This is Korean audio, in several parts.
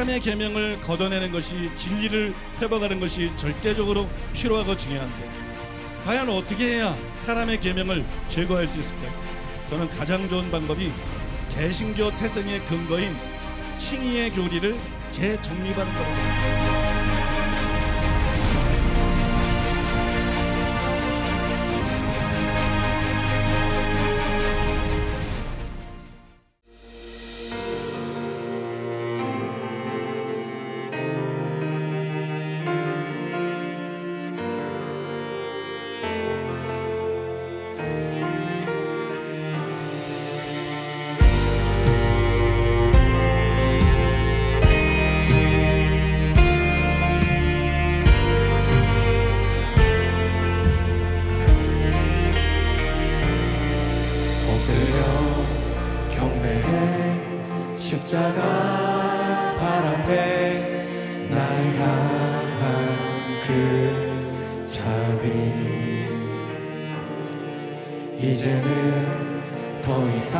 사람의 계명을 걷어내는 것이 진리를 회복하는 것이 절대적으로 필요하고 중요한데 과연 어떻게 해야 사람의 계명을 제거할 수 있을까요? 저는 가장 좋은 방법이 개신교 태생의 근거인 칭의의 교리를 재정립하는 겁니다. 십자가 발 앞에 날 향한 그 자비 이제는 더 이상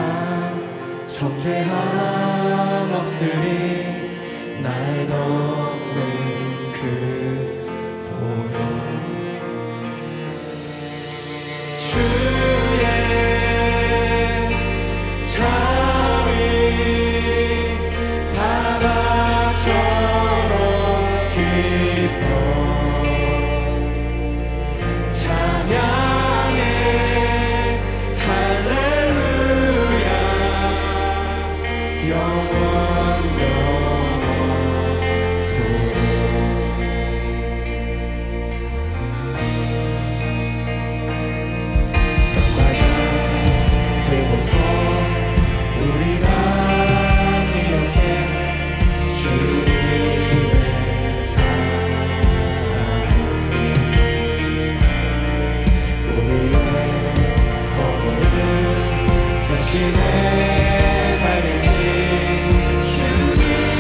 정죄함 없으리 날 덮는 그 보혈 주의 달리신 주님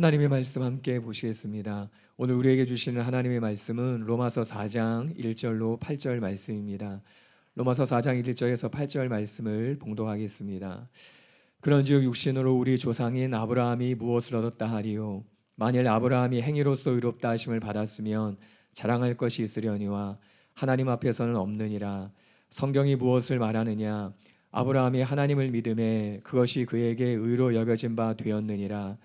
하나님의 말씀 함께 보시겠습니다. 오늘 우리에게 주시는 하나님의 말씀은 로마서 4장 1절로 8절 말씀입니다. 로마서 4장 1절에서 8절 말씀을 봉독하겠습니다. 그런즉 육신으로 우리 조상인 아브라함이 무엇을 얻었다 하리요? 만일 아브라함이 행위로서 의롭다 하심을 받았으면 자랑할 것이 있으려니와 하나님 앞에서는 없느니라. 성경이 무엇을 말하느냐? 아브라함이 하나님을 믿음에 그것이 그에게 의로 여겨진 바 되었느니라.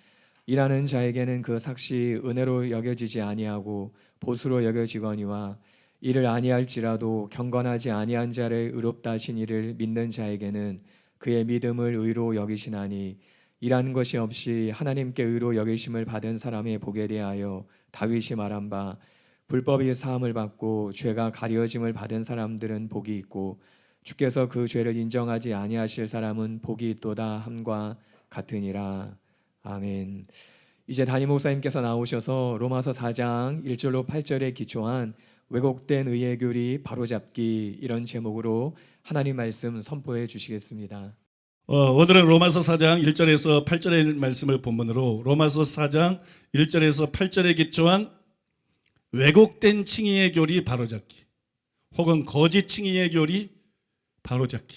일하는 자에게는 그 삭시 은혜로 여겨지지 아니하고 보수로 여겨지거니와 이를 아니할지라도 경건하지 아니한 자를 의롭다 하신 이를 믿는 자에게는 그의 믿음을 의로 여기시나니 일한 것이 없이 하나님께 의로 여기심을 받은 사람의 복에 대하여 다윗이 말한 바 불법이 사함을 받고 죄가 가려짐을 받은 사람들은 복이 있고 주께서 그 죄를 인정하지 아니하실 사람은 복이 있도다 함과 같으니라. 아멘. 이제 담임 목사님께서 나오셔서 로마서 4장 1절로 8절에 기초한 왜곡된 의의 교리 바로잡기 이런 제목으로 하나님 말씀 선포해 주시겠습니다. 오늘은 로마서 4장 1절에서 8절의 말씀을 본문으로 로마서 4장 1절에서 8절에 기초한 왜곡된 칭의의 교리 바로잡기 혹은 거짓 칭의의 교리 바로잡기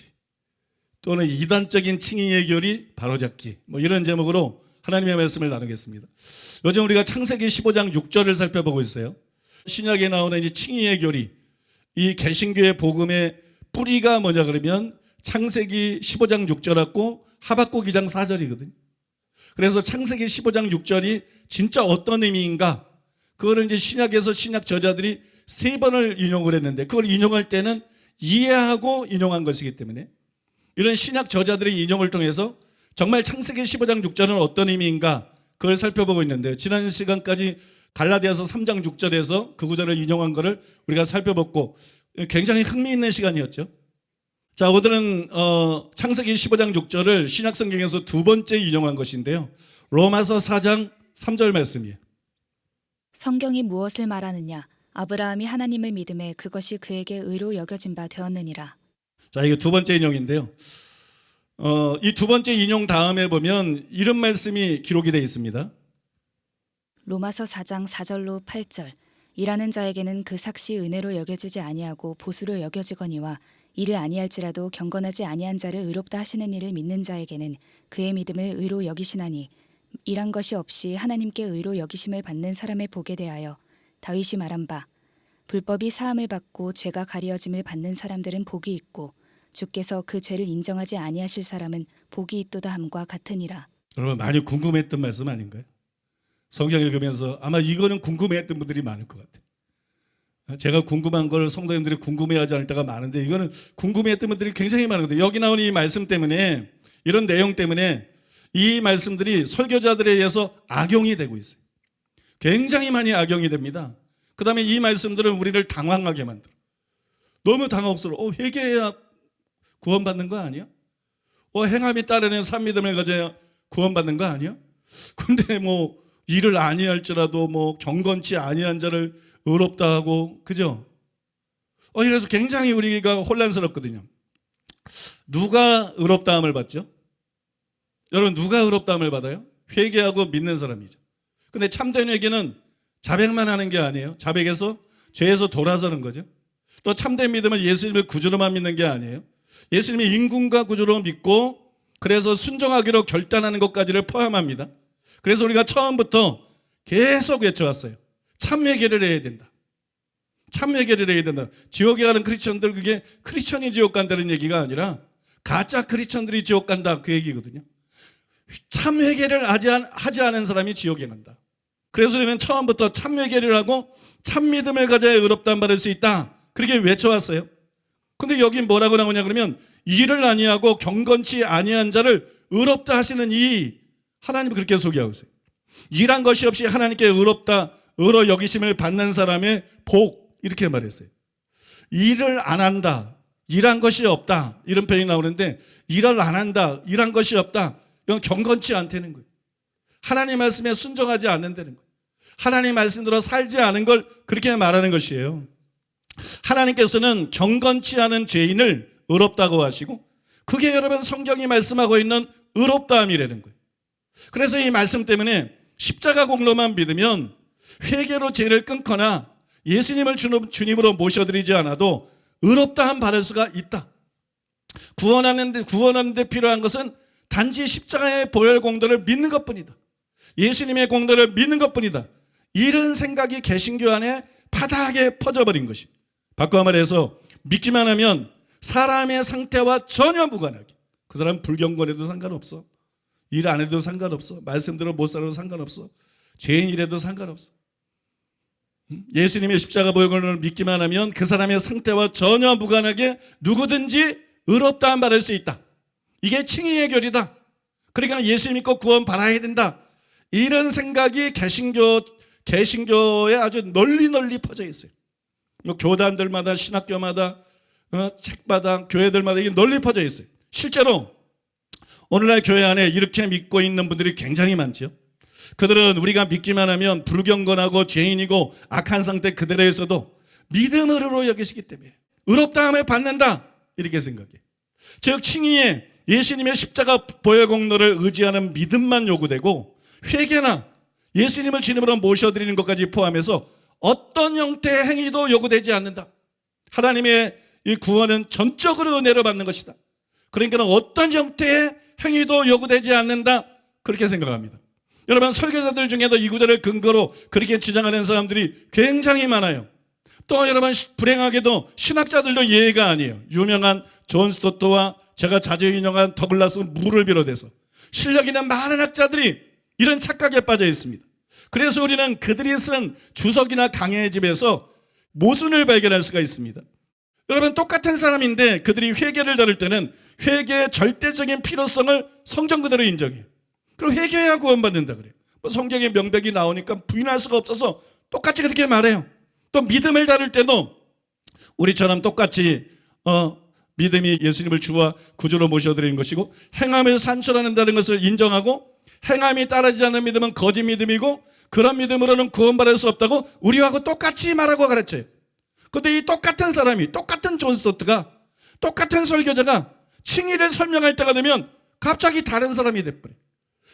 또는 이단적인 칭의의 교리 바로잡기 이런 제목으로 하나님의 말씀을 나누겠습니다. 요즘 우리가 창세기 15장 6절을 살펴보고 있어요. 신약에 나오는 이 칭의의 교리, 이 개신교의 복음의 뿌리가 뭐냐 그러면 창세기 15장 6절하고 하박국 2장 4절이거든요. 그래서 창세기 15장 6절이 진짜 어떤 의미인가? 그거를 이제 신약에서 신약 저자들이 3번을 인용을 했는데 그걸 인용할 때는 이해하고 인용한 것이기 때문에 이런 신약 저자들의 인용을 통해서 정말 창세기 15장 6절은 어떤 의미인가 그걸 살펴보고 있는데 지난 시간까지 갈라디아서 3장 6절에서 그 구절을 인용한 것을 우리가 살펴봤고 굉장히 흥미있는 시간이었죠. 자, 오늘은 창세기 15장 6절을 신약성경에서 두 번째 인용한 것인데요. 로마서 4장 3절 말씀이에요. 성경이 무엇을 말하느냐? 아브라함이 하나님을 믿음에 그것이 그에게 의로 여겨진 바 되었느니라. 자, 이게 두 번째 인용인데요. 이 두 번째 인용 다음에 보면 이런 말씀이 기록이 되어 있습니다. 로마서 4장 4절로 8절. 일하는 자에게는 그 삭시 은혜로 여겨지지 아니하고 보수로 여겨지거니와 이를 아니할지라도 경건하지 아니한 자를 의롭다 하시는 이를 믿는 자에게는 그의 믿음을 의로 여기시나니 일한 것이 없이 하나님께 의로 여기심을 받는 사람의 복에 대하여 다윗이 말한 바 불법이 사함을 받고 죄가 가려짐을 받는 사람들은 복이 있고 주께서 그 죄를 인정하지 아니하실 사람은 복이 있도다 함과 같으니라. 여러분 많이 궁금했던 말씀 아닌가요? 성경 읽으면서 아마 이거는 궁금해했던 분들이 많을 것 같아요. 제가 궁금한 걸 성도님들이 궁금해하지 않을 때가 많은데 이거는 궁금해했던 분들이 굉장히 많거든요. 여기 나오는 이 말씀 때문에 이런 내용 때문에 이 말씀들이 설교자들에 의해서 악용이 되고 있어요. 굉장히 많이 악용이 됩니다. 그 다음에 이 말씀들은 우리를 당황하게 만들어. 너무 당혹스러워. 회개해야 구원받는 거 아니야? 행함이 따르는 산 믿음을 가져야 구원받는 거 아니야? 근데 일을 아니할지라도 경건치 아니한 자를 의롭다 하고 그죠? 이래서 굉장히 우리가 혼란스럽거든요. 누가 의롭다함을 받죠? 여러분 누가 의롭다함을 받아요? 회개하고 믿는 사람이죠. 근데 참된 회개는 자백만 하는 게 아니에요. 자백해서 죄에서 돌아서는 거죠. 또 참된 믿음은 예수님을 구주로만 믿는 게 아니에요. 예수님이 인군과 구주로 믿고 그래서 순종하기로 결단하는 것까지를 포함합니다. 그래서 우리가 처음부터 계속 외쳐왔어요. 참회개를 해야 된다. 참회개를 해야 된다. 지옥에 가는 크리스천들 그게 크리스천이 지옥 간다는 얘기가 아니라 가짜 크리스천들이 지옥 간다 그 얘기거든요. 참회개를 하지 않은 사람이 지옥에 간다. 그래서 우리는 처음부터 참회개를 하고 참믿음을 가져야 의롭다함 받을 수 있다. 그렇게 외쳐왔어요. 근데 여기 뭐라고 나오냐 그러면 일을 아니하고 경건치 아니한 자를 의롭다 하시는 이 하나님이 그렇게 소개하고 있어요. 일한 것이 없이 하나님께 의로 여기심을 받는 사람의 복 이렇게 말했어요. 일을 안 한다. 일한 것이 없다. 이런 표현이 나오는데 일을 안 한다. 일한 것이 없다. 이건 경건치 않다는 거예요. 하나님 말씀에 순종하지 않는다는 거예요. 하나님 말씀대로 살지 않은 걸 그렇게 말하는 것이에요. 하나님께서는 경건치 않은 죄인을 의롭다고 하시고 그게 여러분 성경이 말씀하고 있는 의롭다함이라는 거예요. 그래서 이 말씀 때문에 십자가 공로만 믿으면 회개로 죄를 끊거나 예수님을 주님으로 모셔드리지 않아도 의롭다함 받을 수가 있다. 구원하는데 필요한 것은 단지 십자가의 보혈 공로를 믿는 것뿐이다. 예수님의 공로를 믿는 것뿐이다. 이런 생각이 개신교 안에 파다하게 퍼져버린 것이. 바꿔 말해서 믿기만 하면 사람의 상태와 전혀 무관하게, 그 사람 불경건해도 상관없어, 일 안 해도 상관없어, 말씀대로 못 살아도 상관없어, 죄인이라도 상관없어. 예수님의 십자가 보혈 공로를 믿기만 하면 그 사람의 상태와 전혀 무관하게 누구든지 의롭다함 받을 수 있다. 이게 칭의의 교리다. 그러니까 예수 믿고 구원 받아야 된다. 이런 생각이 개신교에 아주 널리 퍼져 있어요. 교단들마다, 신학교마다, 책마다, 교회들마다 이게 널리 퍼져 있어요. 실제로 오늘날 교회 안에 이렇게 믿고 있는 분들이 굉장히 많죠. 그들은 우리가 믿기만 하면 불경건하고 죄인이고 악한 상태 그대로에서도 믿음으로 여기시기 때문에 의롭다함을 받는다, 이렇게 생각해요. 즉 칭의에 예수님의 십자가 보혈 공로를 의지하는 믿음만 요구되고 회개나 예수님을 주님으로 모셔드리는 것까지 포함해서 어떤 형태의 행위도 요구되지 않는다. 하나님의 이 구원은 전적으로 은혜로 받는 것이다. 그러니까 어떤 형태의 행위도 요구되지 않는다, 그렇게 생각합니다. 여러분, 설교자들 중에도 이 구절을 근거로 그렇게 주장하는 사람들이 굉장히 많아요. 또 여러분, 불행하게도 신학자들도 예외가 아니에요. 유명한 존 스토트와 제가 자주 인용한 더글라스 무를 비롯해서 실력 있는 많은 학자들이 이런 착각에 빠져 있습니다. 그래서 우리는 그들이 쓴 주석이나 강해의 집에서 모순을 발견할 수가 있습니다. 여러분, 똑같은 사람인데 그들이 회개를 다룰 때는 회개의 절대적인 필요성을 성경 그대로 인정해요. 그리고 회개해야 구원받는다 그래요. 성경의 명백이 나오니까 부인할 수가 없어서 똑같이 그렇게 말해요. 또 믿음을 다룰 때도 우리처럼 똑같이 믿음이 예수님을 주와 구주로 모셔드리는 것이고 행함을 산출한다는 것을 인정하고 행함이 따르지 않는 믿음은 거짓 믿음이고 그런 믿음으로는 구원받을 수 없다고 우리하고 똑같이 말하고 가르쳐요. 그런데 이 똑같은 사람이, 똑같은 존 스토트가, 똑같은 설교자가 칭의를 설명할 때가 되면 갑자기 다른 사람이 돼버려요.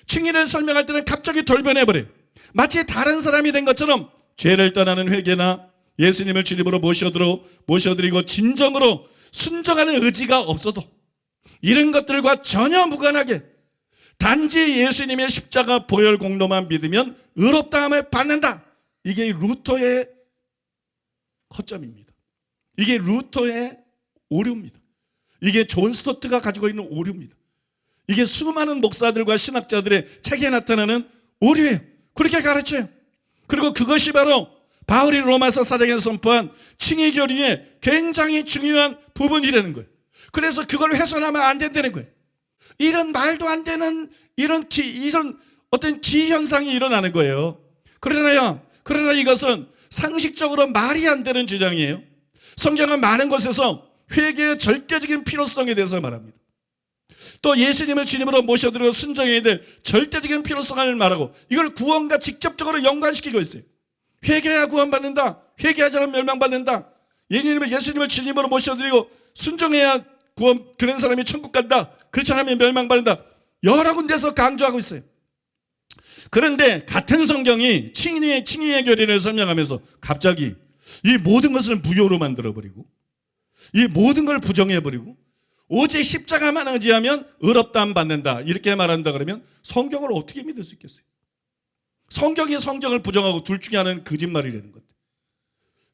칭의를 설명할 때는 갑자기 돌변해버려요. 마치 다른 사람이 된 것처럼 죄를 떠나는 회개나 예수님을 주님으로 모셔드리고 진정으로 순종하는 의지가 없어도 이런 것들과 전혀 무관하게 단지 예수님의 십자가 보혈 공로만 믿으면 의롭다함을 받는다. 이게 루터의 허점입니다. 이게 루터의 오류입니다. 이게 존 스토트가 가지고 있는 오류입니다. 이게 수많은 목사들과 신학자들의 책에 나타나는 오류예요. 그렇게 가르쳐요. 그리고 그것이 바로 바울이 로마서 4장에서 선포한 칭의 교리의 굉장히 중요한 부분이라는 거예요. 그래서 그걸 훼손하면 안 된다는 거예요. 이런 말도 안 되는 이런 어떤 기현상이 일어나는 거예요. 그러나 이것은 상식적으로 말이 안 되는 주장이에요. 성경은 많은 곳에서 회개의 절대적인 필요성에 대해서 말합니다. 또 예수님을 주님으로 모셔드리고 순종해야 될 절대적인 필요성을 말하고 이걸 구원과 직접적으로 연관시키고 있어요. 회개해야 구원받는다. 회개하지 않으면 멸망받는다. 예수님을 주님으로 모셔드리고 순종해야 그런 사람이 천국 간다. 그렇지 않으면 멸망받는다. 여러 군데서 강조하고 있어요. 그런데 같은 성경이 칭의의 교리를 설명하면서 갑자기 이 모든 것을 무효로 만들어버리고 이 모든 걸 부정해버리고 오직 십자가만 의지하면 의롭다함 받는다, 이렇게 말한다 그러면 성경을 어떻게 믿을 수 있겠어요? 성경이 성경을 부정하고 둘 중에 하나는 거짓말이라는 건데,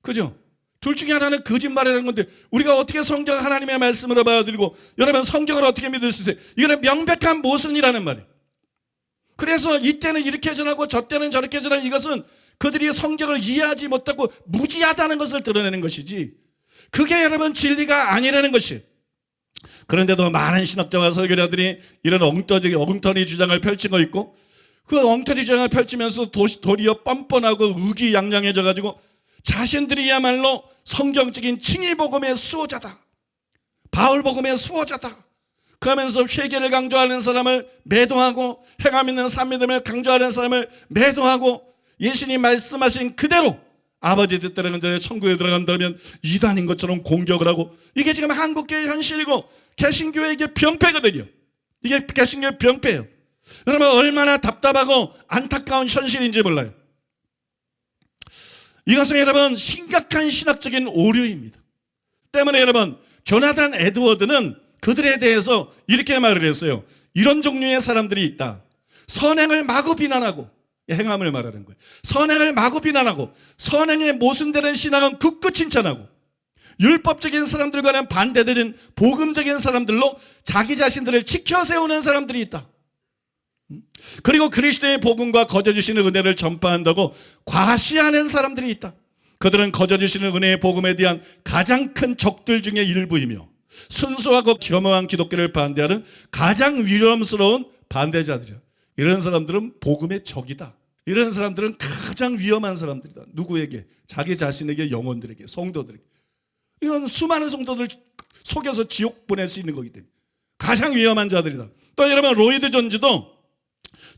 그죠? 둘 중에 하나는 거짓말이라는 건데 우리가 어떻게 성경 하나님의 말씀으로 받아들이고 여러분 성경을 어떻게 믿을 수 있어요? 이거는 명백한 모순이라는 말이에요. 그래서 이때는 이렇게 전하고 저때는 저렇게 전하는 이것은 그들이 성경을 이해하지 못하고 무지하다는 것을 드러내는 것이지 그게 여러분 진리가 아니라는 것이에요. 그런데도 많은 신학자와 설교자들이 이런 엉터리 주장을 펼치고 있고 그 엉터리 주장을 펼치면서 도리어 뻔뻔하고 의기양양해져 가지고 자신들이야말로 성경적인 칭의복음의 수호자다, 바울복음의 수호자다 그러면서 회개를 강조하는 사람을 매도하고 행함 있는 산 믿음을 강조하는 사람을 매도하고 예수님 말씀하신 그대로 아버지 뜻대로 전에 천국에 들어간다면 이단인 것처럼 공격을 하고 이게 지금 한국교회의 현실이고 개신교회에게 병폐거든요. 이게 개신교회 병폐예요. 여러분 얼마나 답답하고 안타까운 현실인지 몰라요. 이것은 여러분 심각한 신학적인 오류입니다. 때문에 여러분 조나단 에드워드는 그들에 대해서 이렇게 말을 했어요. 이런 종류의 사람들이 있다. 선행을 마구 비난하고, 행함을 말하는 거예요. 선행을 마구 비난하고 선행에 모순되는 신앙은 극구 칭찬하고 율법적인 사람들과는 반대되는 복음적인 사람들로 자기 자신들을 지켜 세우는 사람들이 있다. 그리고 그리스도의 복음과 거저 주시는 은혜를 전파한다고 과시하는 사람들이 있다. 그들은 거저 주시는 은혜의 복음에 대한 가장 큰 적들 중에 일부이며 순수하고 겸허한 기독교를 반대하는 가장 위험스러운 반대자들이야. 이런 사람들은 복음의 적이다. 이런 사람들은 가장 위험한 사람들이다. 누구에게? 자기 자신에게, 영혼들에게, 성도들에게. 이건 수많은 성도들 속여서 지옥 보낼 수 있는 거기 때문에 가장 위험한 자들이다. 또 여러분 로이드 존즈도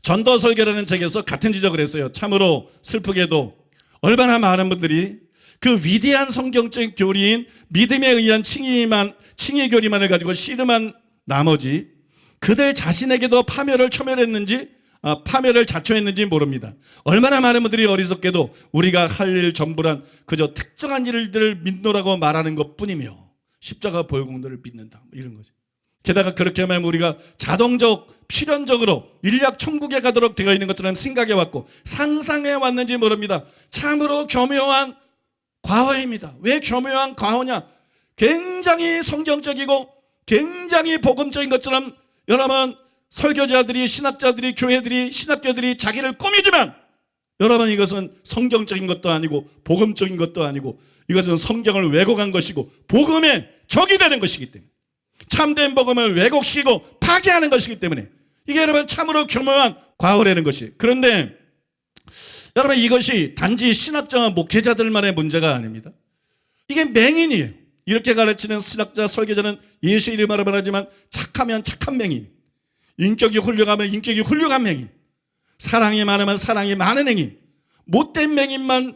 전도 설교라는 책에서 같은 지적을 했어요. 참으로 슬프게도 얼마나 많은 분들이 그 위대한 성경적 교리인 믿음에 의한 칭의 교리만을 가지고 씨름한 나머지 그들 자신에게도 파멸을 자초했는지 모릅니다. 얼마나 많은 분들이 어리석게도 우리가 할 일 전부란 그저 특정한 일들을 믿노라고 말하는 것뿐이며 십자가 보혈공로를 믿는다, 이런 거죠. 게다가 그렇게 하면 우리가 자동적 필연적으로 인력 천국에 가도록 되어 있는 것처럼 생각해 왔고 상상해 왔는지 모릅니다. 참으로 교묘한 과오입니다. 왜 교묘한 과오냐? 굉장히 성경적이고 굉장히 복음적인 것처럼 여러분 설교자들이, 신학자들이, 교회들이, 신학교들이 자기를 꾸미지만 여러분 이것은 성경적인 것도 아니고 복음적인 것도 아니고 이것은 성경을 왜곡한 것이고 복음의 적이 되는 것이기 때문에 참된 복음을 왜곡시키고 파괴하는 것이기 때문에 이게 여러분 참으로 교묘한 과오라는 것이. 그런데 여러분 이것이 단지 신학자와 목회자들만의 문제가 아닙니다. 이게 맹인이에요. 이렇게 가르치는 신학자, 설교자는 예수 이름으로 말하지만 착하면 착한 맹인, 인격이 훌륭하면 인격이 훌륭한 맹인, 사랑이 많으면 사랑이 많은 맹인, 못된 맹인만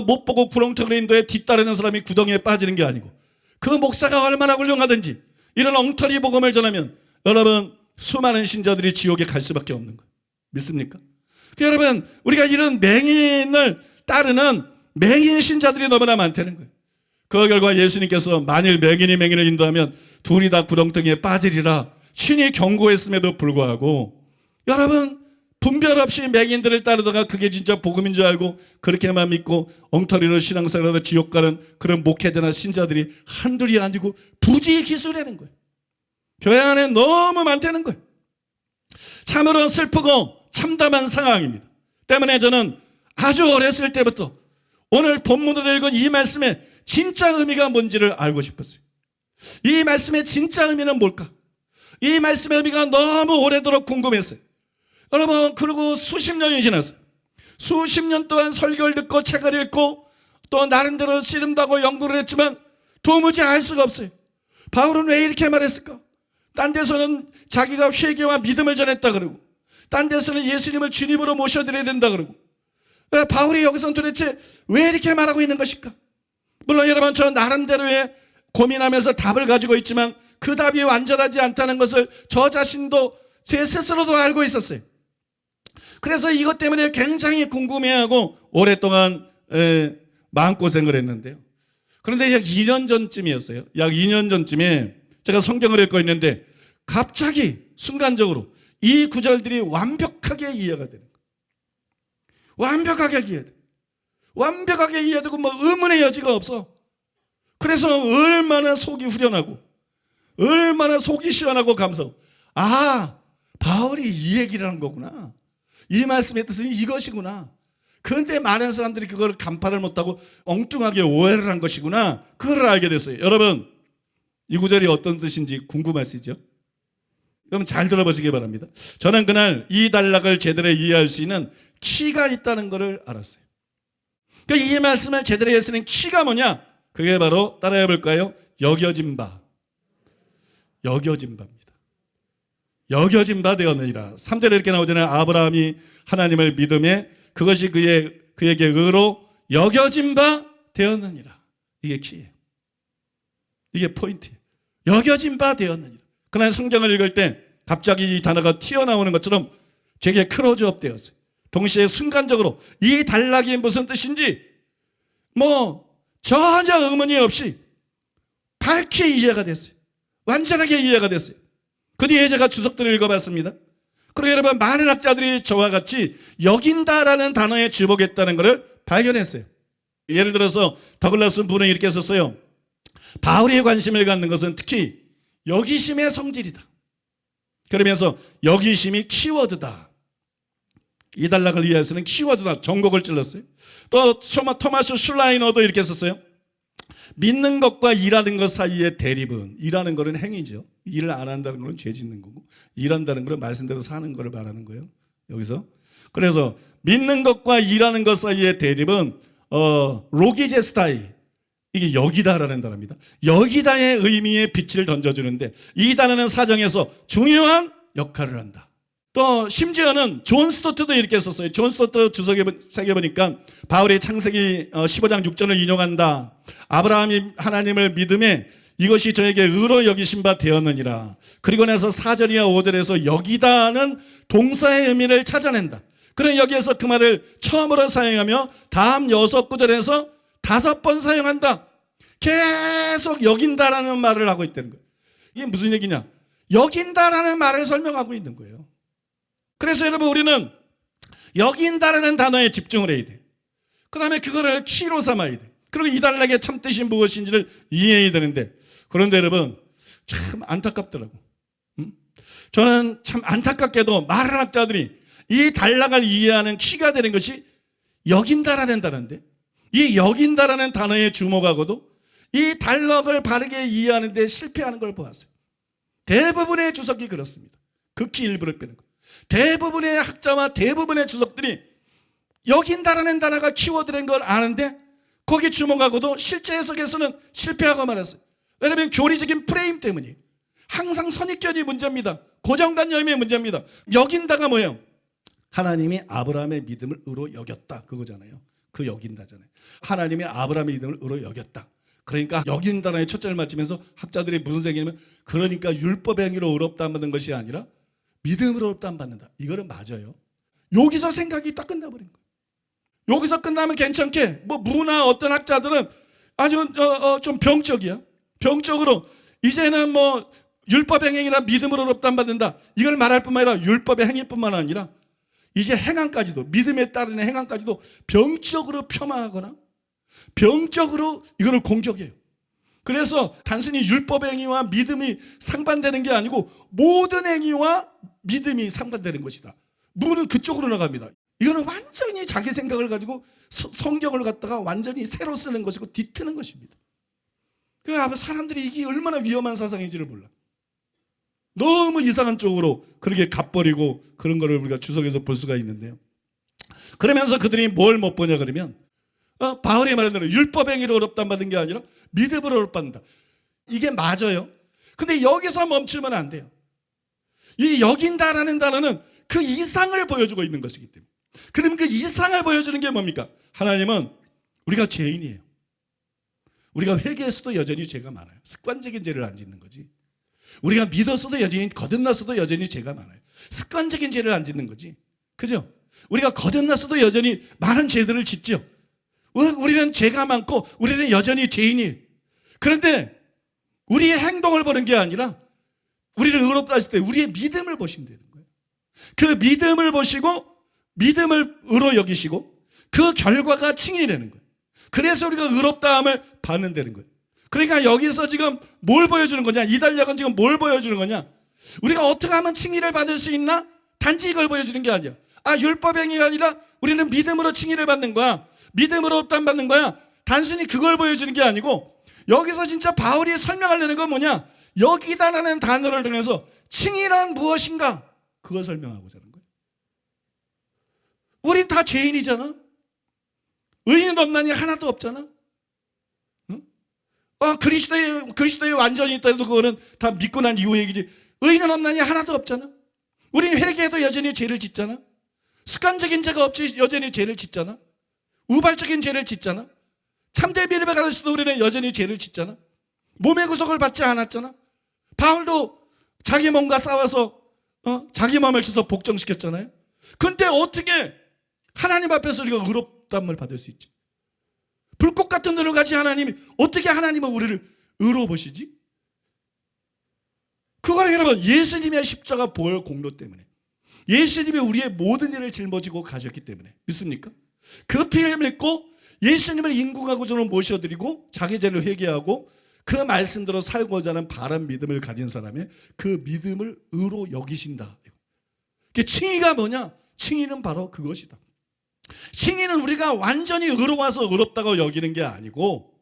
못 보고 구렁텅이인도에 뒤따르는 사람이 구덩이에 빠지는 게 아니고 그 목사가 얼마나 훌륭하든지 이런 엉터리 복음을 전하면 여러분 수많은 신자들이 지옥에 갈 수밖에 없는 거예요. 믿습니까? 여러분 우리가 이런 맹인을 따르는 맹인 신자들이 너무나 많다는 거예요. 그 결과 예수님께서 만일 맹인이 맹인을 인도하면 둘이 다 구렁텅이에 빠지리라 신이 경고했음에도 불구하고 여러분 분별 없이 맹인들을 따르다가 그게 진짜 복음인 줄 알고 그렇게만 믿고 엉터리로 신앙생활하다 지옥 가는 그런 목회자나 신자들이 한둘이 아니고 부지기수라는 거예요. 교회 안에 너무 많다는 거예요. 참으로 슬프고 참담한 상황입니다. 때문에 저는 아주 어렸을 때부터 오늘 본문으로 읽은 이 말씀의 진짜 의미가 뭔지를 알고 싶었어요. 이 말씀의 진짜 의미는 뭘까? 이 말씀의 의미가 너무 오래도록 궁금했어요. 여러분 그리고 수십 년이 지났어요. 수십 년 동안 설교를 듣고 책을 읽고 또 나름대로 씨름도 하고 연구를 했지만 도무지 알 수가 없어요. 바울은 왜 이렇게 말했을까? 딴 데서는 자기가 회개와 믿음을 전했다 그러고 딴 데서는 예수님을 주님으로 모셔드려야 된다 그러고 왜 바울이 여기서는 도대체 왜 이렇게 말하고 있는 것일까? 물론 여러분 저 나름대로의 고민하면서 답을 가지고 있지만 그 답이 완전하지 않다는 것을 저 자신도 제 스스로도 알고 있었어요. 그래서 이것 때문에 굉장히 궁금해하고 오랫동안 마음고생을 했는데요. 그런데 약 2년 전쯤이었어요. 약 2년 전쯤에 제가 성경을 읽고 있는데 갑자기 순간적으로 이 구절들이 완벽하게 이해가 되는 거예요. 완벽하게 이해돼. 완벽하게 이해되고 뭐 의문의 여지가 없어. 그래서 얼마나 속이 후련하고 얼마나 속이 시원하고 감사하고 아 바울이 이 얘기를 하는 거구나. 이 말씀의 뜻은 이것이구나. 그런데 많은 사람들이 그걸 간파를 못하고 엉뚱하게 오해를 한 것이구나. 그걸 알게 됐어요. 여러분 이 구절이 어떤 뜻인지 궁금하시죠? 그럼 잘 들어보시기 바랍니다. 저는 그날 이 단락을 제대로 이해할 수 있는 키가 있다는 것을 알았어요. 그러니까 이 말씀을 제대로 이해할 수 있는 키가 뭐냐? 그게 바로 따라해 볼까요? 여겨진 바. 여겨진 바입니다. 여겨진 바 되었느니라. 3절에 이렇게 나오잖아요. 아브라함이 하나님을 믿음에 그것이 그에게 의로 여겨진 바 되었느니라. 이게 키예요. 이게 포인트예요. 여겨진 바 되었느니라. 그날 성경을 읽을 때 갑자기 이 단어가 튀어나오는 것처럼 제게 클로즈업 되었어요. 동시에 순간적으로 이 단락이 무슨 뜻인지 전혀 의문이 없이 밝게 이해가 됐어요. 완전하게 이해가 됐어요. 그 뒤에 제가 주석들을 읽어봤습니다. 그리고 여러분, 많은 학자들이 저와 같이 여긴다라는 단어에 주목했다는 것을 발견했어요. 예를 들어서 더글라스 분은 이렇게 썼어요. 바울이 관심을 갖는 것은 특히 여기심의 성질이다. 그러면서 여기심이 키워드다. 이 단락을 이해해서는 키워드다. 정곡을 찔렀어요. 또 토마스 슐라이너도 이렇게 썼어요. 믿는 것과 일하는 것 사이의 대립은, 일하는 것은 행위죠. 일을 안 한다는 것은 죄 짓는 거고, 일한다는 것은 말씀대로 사는 것을 말하는 거예요. 여기서. 그래서 믿는 것과 일하는 것 사이의 대립은 로기제스타이, 이게 여기다라는 단어입니다. 여기다의 의미의 빛을 던져주는데 이 단어는 사정에서 중요한 역할을 한다. 또 심지어는 존 스토트도 이렇게 썼어요. 존 스토트 주석에 보니까 바울이 창세기 15장 6절을 인용한다. 아브라함이 하나님을 믿음에 이것이 저에게 의로 여기신 바 되었느니라. 그리고 나서 4절이나 5절에서 여기다는 동사의 의미를 찾아낸다. 그런 여기에서 그 말을 처음으로 사용하며 다음 6구절에서 5번 사용한다. 계속 여긴다라는 말을 하고 있다는 거예요. 이게 무슨 얘기냐? 여긴다라는 말을 설명하고 있는 거예요. 그래서 여러분, 우리는 여긴다라는 단어에 집중을 해야 돼. 그 다음에 그거를 키로 삼아야 돼. 그리고 이 단락의 참뜻이 무엇인지를 이해해야 되는데, 그런데 여러분, 참 안타깝더라고. 저는 참 안타깝게도 많은 학자들이 이 단락을 이해하는 키가 되는 것이 여긴다라는 단어인데, 이 여긴다라는 단어에 주목하고도 이 단락을 바르게 이해하는 데 실패하는 걸 보았어요. 대부분의 주석이 그렇습니다. 극히 일부를 빼는 것. 대부분의 학자와 대부분의 주석들이 여긴다라는 단어가 키워드인 걸 아는데 거기에 주목하고도 실제 해석에서는 실패하고 말았어요. 왜냐하면 교리적인 프레임 때문이에요. 항상 선입견이 문제입니다. 고정관념이 문제입니다. 여긴다가 뭐예요? 하나님이 아브라함의 믿음을 의로 여겼다, 그거잖아요. 그 여긴다잖아요. 하나님이 아브라함의 믿음을 의로 여겼다. 그러니까 여긴다라는 첫째를 맞추면서 학자들이 무슨 생각이냐면, 그러니까 율법의 행위로 의롭다 받는 것이 아니라 믿음으로 의롭다 받는다. 이거는 맞아요. 여기서 생각이 딱 끝나버린 거예요. 여기서 끝나면 괜찮게 무나 어떤 학자들은 아주 좀 병적이야. 병적으로 이제는 율법의 행위라 믿음으로 의롭다 받는다. 이걸 말할 뿐만 아니라 율법의 행위뿐만 아니라 이제 행함까지도, 믿음에 따르는 행함까지도 병적으로 폄하하거나 병적으로 이거를 공격해요. 그래서 단순히 율법의 행위와 믿음이 상반되는 게 아니고 모든 행위와 믿음이 상반되는 것이다. 무는 그쪽으로 나갑니다. 이거는 완전히 자기 생각을 가지고 성경을 갖다가 완전히 새로 쓰는 것이고 뒤트는 것입니다. 그러니까 사람들이 이게 얼마나 위험한 사상인지를 몰라. 너무 이상한 쪽으로 그렇게 갚버리고 그런 거를 우리가 주석에서 볼 수가 있는데요. 그러면서 그들이 뭘 못 보냐 그러면 바울이 말한 대로 율법 행위로 의롭다 받는 게 아니라 믿음으로 의롭다 받는다. 이게 맞아요. 근데 여기서 멈추면 안 돼요. 이 여긴다라는 단어는 그 이상을 보여주고 있는 것이기 때문에. 그럼 그 이상을 보여주는 게 뭡니까? 하나님은 우리가 죄인이에요. 우리가 회개했어도 여전히 죄가 많아요. 습관적인 죄를 안 짓는 거지. 우리가 믿었어도 여전히, 거듭났어도 여전히 죄가 많아요. 습관적인 죄를 안 짓는 거지. 그죠? 우리가 거듭났어도 여전히 많은 죄들을 짓죠. 우리는 죄가 많고 우리는 여전히 죄인이에요. 그런데 우리의 행동을 보는 게 아니라 우리를 의롭다 하실 때 우리의 믿음을 보신다는 거예요. 그 믿음을 보시고 믿음을 의로 여기시고 그 결과가 칭의되는 거예요. 그래서 우리가 의롭다함을 받는다는 거예요. 그러니까 여기서 지금 뭘 보여주는 거냐? 이 단락은 지금 뭘 보여주는 거냐? 우리가 어떻게 하면 칭의를 받을 수 있나? 단지 이걸 보여주는 게 아니야. 율법 행위가 아니라 우리는 믿음으로 칭의를 받는 거야. 믿음으로 의롭다함 받는 거야. 단순히 그걸 보여주는 게 아니고 여기서 진짜 바울이 설명하려는 건 뭐냐? 여기다라는 단어를 통해서 칭의란 무엇인가? 그걸 설명하고자 하는 거예요. 우린 다 죄인이잖아. 의인 없나니 하나도 없잖아. 응? 그리스도의 완전히 있다 해도 그거는 다 믿고 난 이후 얘기지. 의인은 없나니 하나도 없잖아. 우린 회개해도 여전히 죄를 짓잖아. 습관적인 죄가 없지 여전히 죄를 짓잖아. 우발적인 죄를 짓잖아. 참된 믿음에 가르쳐도 우리는 여전히 죄를 짓잖아. 몸의 구속을 받지 않았잖아. 바울도 자기 몸과 싸워서 자기 몸을 쳐서 복종시켰잖아요. 근데 어떻게 하나님 앞에서 우리가 의롭다함을 받을 수 있지? 불꽃 같은 눈을 가진 하나님이 어떻게 하나님은 우리를 의로워 보시지? 그거는 여러분 예수님의 십자가 보혈 공로 때문에, 예수님이 우리의 모든 일을 짊어지고 가셨기 때문에. 믿습니까? 그 피를 믿고 예수님을 인국하고 구주로 모셔드리고 자기 죄를 회개하고 그 말씀대로 살고자 하는 바른 믿음을 가진 사람의 그 믿음을 의로 여기신다. 칭의가 뭐냐? 칭의는 바로 그것이다. 칭의는 우리가 완전히 의로워서 의롭다고 여기는 게 아니고,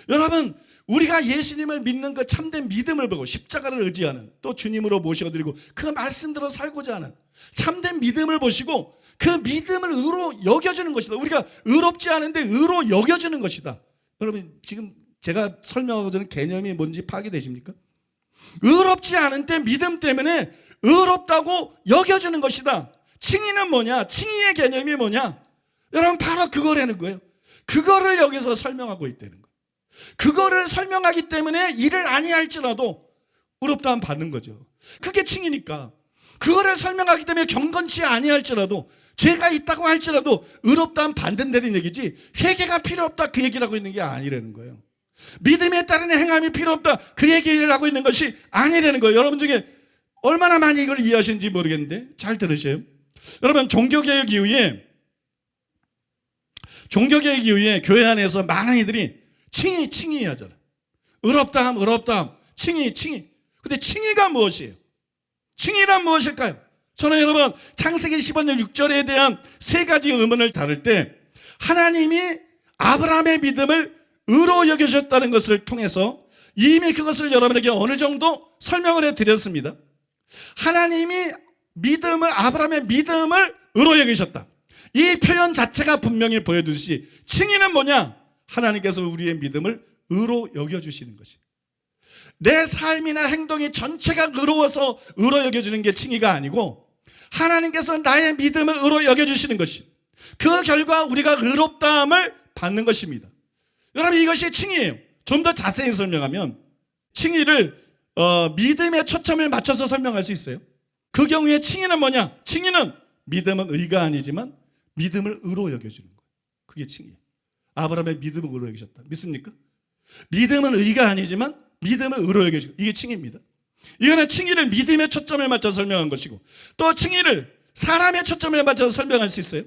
여러분 우리가 예수님을 믿는 그 참된 믿음을 보고 십자가를 의지하는, 또 주님으로 모셔드리고 그 말씀대로 살고자 하는 참된 믿음을 보시고 그 믿음을 의로 여겨주는 것이다. 우리가 의롭지 않은데 의로 여겨주는 것이다. 여러분 지금 제가 설명하고 전에 개념이 뭔지 파악되십니까? 의롭지 않은데 믿음 때문에 의롭다고 여겨주는 것이다. 칭의는 뭐냐? 칭의의 개념이 뭐냐? 여러분 바로 그거라는 거예요. 그거를 여기서 설명하고 있다는 거예요. 그거를 설명하기 때문에 이를 아니할지라도 의롭다함 받는 거죠. 그게 칭의니까. 그거를 설명하기 때문에 경건치 아니할지라도, 죄가 있다고 할지라도 의롭다함 받는다는 얘기지, 회개가 필요 없다 그 얘기를 하고 있는 게 아니라는 거예요. 믿음에 따른 행함이 필요 없다 그 얘기를 하고 있는 것이 아니라는 거예요. 여러분 중에 얼마나 많이 이걸 이해하시는지 모르겠는데 잘 들으세요. 여러분 종교개혁 이후에 교회 안에서 많은 이들이 칭의 하잖아요. 의롭다함, 칭의. 근데 칭의가 무엇이에요? 칭의란 무엇일까요? 저는 여러분 창세기 15년 6절에 대한 세 가지 의문을 다룰 때 하나님이 아브라함의 믿음을 의로 여기셨다는 것을 통해서 이미 그것을 여러분에게 어느 정도 설명을 해드렸습니다. 하나님이 아브라함의 믿음을 의로 여기셨다. 이 표현 자체가 분명히 보여주듯이 칭의는 뭐냐? 하나님께서 우리의 믿음을 의로 여겨주시는 것입니다. 내 삶이나 행동이 전체가 의로워서 의로 여겨주는 게 칭의가 아니고 하나님께서 나의 믿음을 의로 여겨주시는 것이, 그 결과 우리가 의롭다함을 받는 것입니다. 여러분 이것이 칭의예요. 좀 더 자세히 설명하면 칭의를 믿음에 초점을 맞춰서 설명할 수 있어요. 그 경우에 칭의는 뭐냐? 칭의는 믿음은 의가 아니지만 믿음을 의로 여겨주는 거예요. 그게 칭의예요. 아브라함의 믿음을 의로 여기셨다. 믿습니까? 믿음은 의가 아니지만 믿음을 의로 여겨주고, 이게 칭의입니다. 이거는 칭의를 믿음의 초점을 맞춰서 설명한 것이고, 또 칭의를 사람의 초점을 맞춰서 설명할 수 있어요.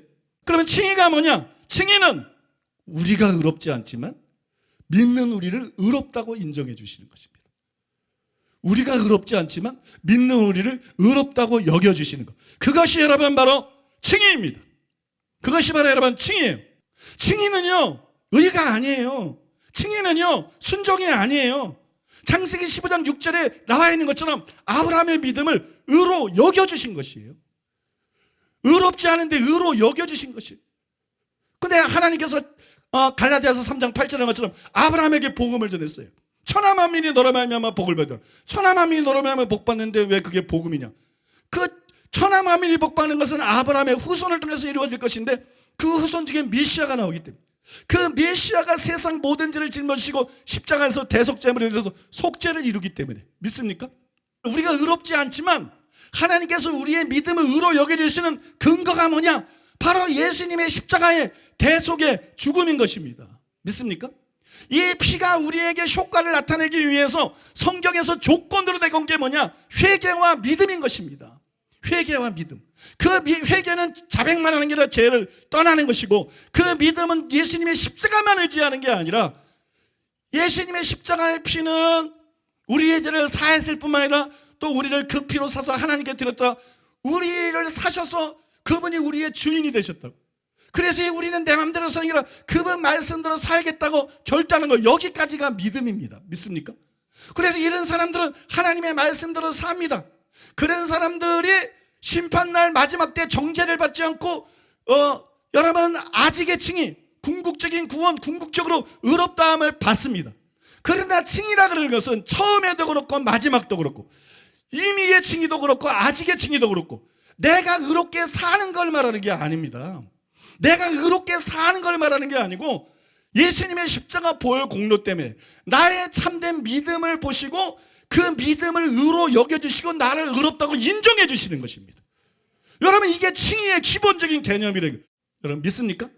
그러면 칭의가 뭐냐? 칭의는 우리가 의롭지 않지만 믿는 우리를 의롭다고 인정해 주시는 것입니다. 우리가 의롭지 않지만 믿는 우리를 의롭다고 여겨주시는 것, 그것이 여러분 바로 칭의입니다. 그것이 바로 여러분 칭의예요. 칭의는요 의가 아니에요. 칭의는요 순종이 아니에요. 창세기 15장 6절에 나와 있는 것처럼 아브라함의 믿음을 의로 여겨주신 것이에요. 의롭지 않은데 의로 여겨주신 것이에요. 근데 하나님께서 갈라디아서 3장 8절에 것처럼 아브라함에게 복음을 전했어요. 천하 만민이 너로 말미암아 복을 받으라. 천하 만민이 너로 말미암아 복 받는데 왜 그게 복음이냐? 그 천하 만민이 복 받는 것은 아브라함의 후손을 통해서 이루어질 것인데 그 후손 중에 메시아가 나오기 때문에, 그 메시아가 세상 모든 죄를 짊어지시고 십자가에서 대속제물에 대해서 속죄를 이루기 때문에. 믿습니까? 우리가 의롭지 않지만 하나님께서 우리의 믿음을 의로 여겨주시는 근거가 뭐냐? 바로 예수님의 십자가의 대속의 죽음인 것입니다. 믿습니까? 이 피가 우리에게 효과를 나타내기 위해서 성경에서 조건으로 내건 게 뭐냐? 회개와 믿음인 것입니다. 회개와 믿음. 그 회개는 자백만 하는 게 아니라 죄를 떠나는 것이고, 그 믿음은 예수님의 십자가만 의지하는 게 아니라 예수님의 십자가의 피는 우리의 죄를 사했을 뿐만 아니라 또 우리를 그 피로 사서 하나님께 드렸다. 우리를 사셔서 그분이 우리의 주인이 되셨다고. 그래서 우리는 내 맘대로 사는 게 아니라 그분 말씀대로 살겠다고 결단하는 거, 여기까지가 믿음입니다. 믿습니까? 그래서 이런 사람들은 하나님의 말씀대로 삽니다. 그런 사람들이 심판날 마지막 때 정죄를 받지 않고 여러분 아직의 칭의, 궁극적인 구원, 궁극적으로 의롭다함을 받습니다. 그러나 칭의라 그러는 것은 처음에도 그렇고 마지막도 그렇고 임의의 칭의도 그렇고 아직의 칭의도 그렇고 내가 의롭게 사는 걸 말하는 게 아닙니다. 내가 의롭게 사는 걸 말하는 게 아니고 예수님의 십자가 보혈 공로 때문에 나의 참된 믿음을 보시고 그 믿음을 의로 여겨주시고 나를 의롭다고 인정해 주시는 것입니다. 여러분, 이게 칭의의 기본적인 개념이래요. 여러분 믿습니까?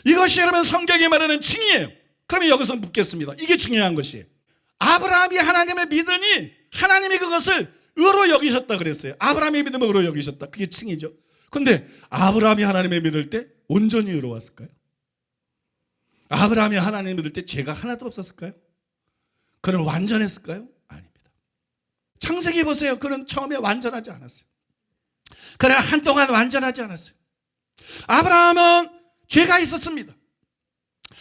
이것이 여러분 성경이 말하는 칭의예요. 그러면 여기서 묻겠습니다. 이게 중요한 것이에요. 아브라함이 하나님을 믿으니 하나님이 그것을 의로 여기셨다 그랬어요. 아브라함의 믿음을 의로 여기셨다. 그게 칭의죠. 근데 아브라함이 하나님을 믿을 때 온전히 의로웠을까요? 아브라함이 하나님을 믿을 때 죄가 하나도 없었을까요? 그는 완전했을까요? 아닙니다. 창세기 보세요. 그는 처음에 완전하지 않았어요. 그는 한동안 완전하지 않았어요. 아브라함은 죄가 있었습니다.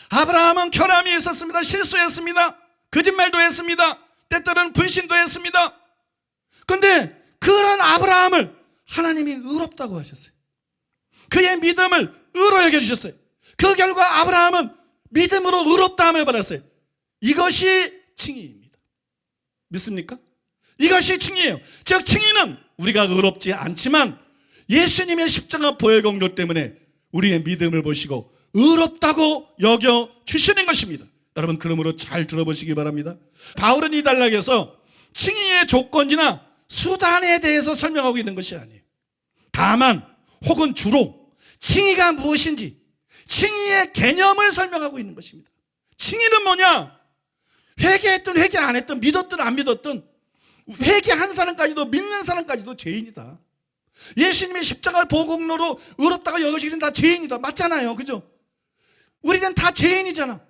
아브라함은 결함이 있었습니다. 실수했습니다. 거짓말도 했습니다. 때때로는 불신도 했습니다. 그런데 그런 아브라함을 하나님이 의롭다고 하셨어요. 그의 믿음을 의로 여겨주셨어요. 그 결과 아브라함은 믿음으로 의롭다함을 받았어요. 이것이 칭의입니다. 믿습니까? 이것이 칭의예요. 즉 칭의는 우리가 의롭지 않지만 예수님의 십자가 보혈 공로 때문에 우리의 믿음을 보시고 의롭다고 여겨주시는 것입니다. 여러분 그러므로 잘 들어보시기 바랍니다. 바울은 이 단락에서 칭의의 조건이나 수단에 대해서 설명하고 있는 것이 아니에요. 다만 혹은 주로 칭의가 무엇인지 칭의의 개념을 설명하고 있는 것입니다. 칭의는 뭐냐? 회개했든 회개 안 했든 믿었든 안 믿었든 회개한 사람까지도 믿는 사람까지도 죄인이다. 예수님의 십자가를 보공로로 의롭다고 여겨지는 다 죄인이다. 맞잖아요. 그죠? 우리는 다 죄인이잖아.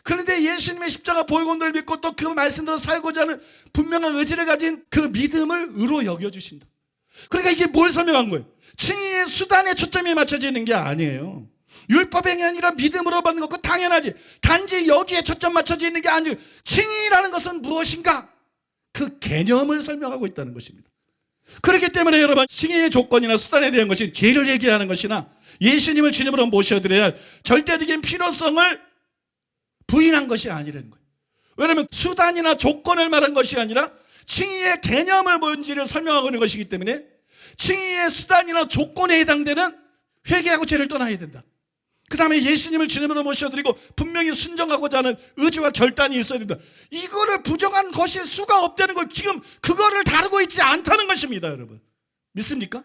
그런데 예수님의 십자가 보혈공로를 믿고 또 그 말씀대로 살고자 하는 분명한 의지를 가진 그 믿음을 의로 여겨주신다. 그러니까 이게 뭘 설명한 거예요? 칭의의 수단에 초점이 맞춰져 있는 게 아니에요. 율법행위 아니라 믿음으로 받는 것, 그거 당연하지. 단지 여기에 초점 맞춰져 있는 게 아니에요. 칭의라는 것은 무엇인가? 그 개념을 설명하고 있다는 것입니다. 그렇기 때문에 여러분 칭의의 조건이나 수단에 대한 것이 죄를 얘기하는 것이나 예수님을 주님으로 모셔드려야 할 절대적인 필요성을 부인한 것이 아니라는 거예요. 왜냐하면 수단이나 조건을 말한 것이 아니라 칭의의 개념을 뭔지를 설명하고 있는 것이기 때문에 칭의의 수단이나 조건에 해당되는 회개하고 죄를 떠나야 된다. 그 다음에 예수님을 주님으로 모셔드리고 분명히 순종하고자 하는 의지와 결단이 있어야 된다. 이거를 부정한 것일 수가 없다는 걸 지금 그거를 다루고 있지 않다는 것입니다. 여러분 믿습니까?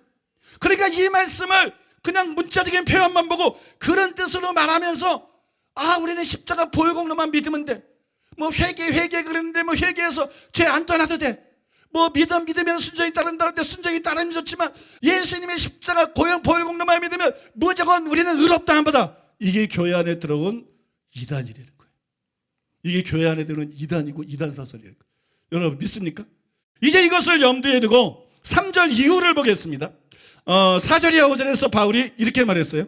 그러니까 이 말씀을 그냥 문자적인 표현만 보고 그런 뜻으로 말하면서 우리는 십자가 보혈공로만 믿으면 돼. 뭐 회개 그랬는데 뭐 회개해서 죄 안 떠나도 돼. 뭐 믿으면 순종이 따른다는데 순종이 따르면 좋지만 예수님의 십자가 보혈공로만 믿으면 무조건 우리는 의롭다 한 거다. 이게 교회 안에 들어온 이단이라는 거예요. 이게 교회 안에 들어온 이단이고 이단 사설이라는 거예요. 여러분 믿습니까? 이제 이것을 염두에 두고 3절 이후를 보겠습니다. 4절이야 5절에서 바울이 이렇게 말했어요.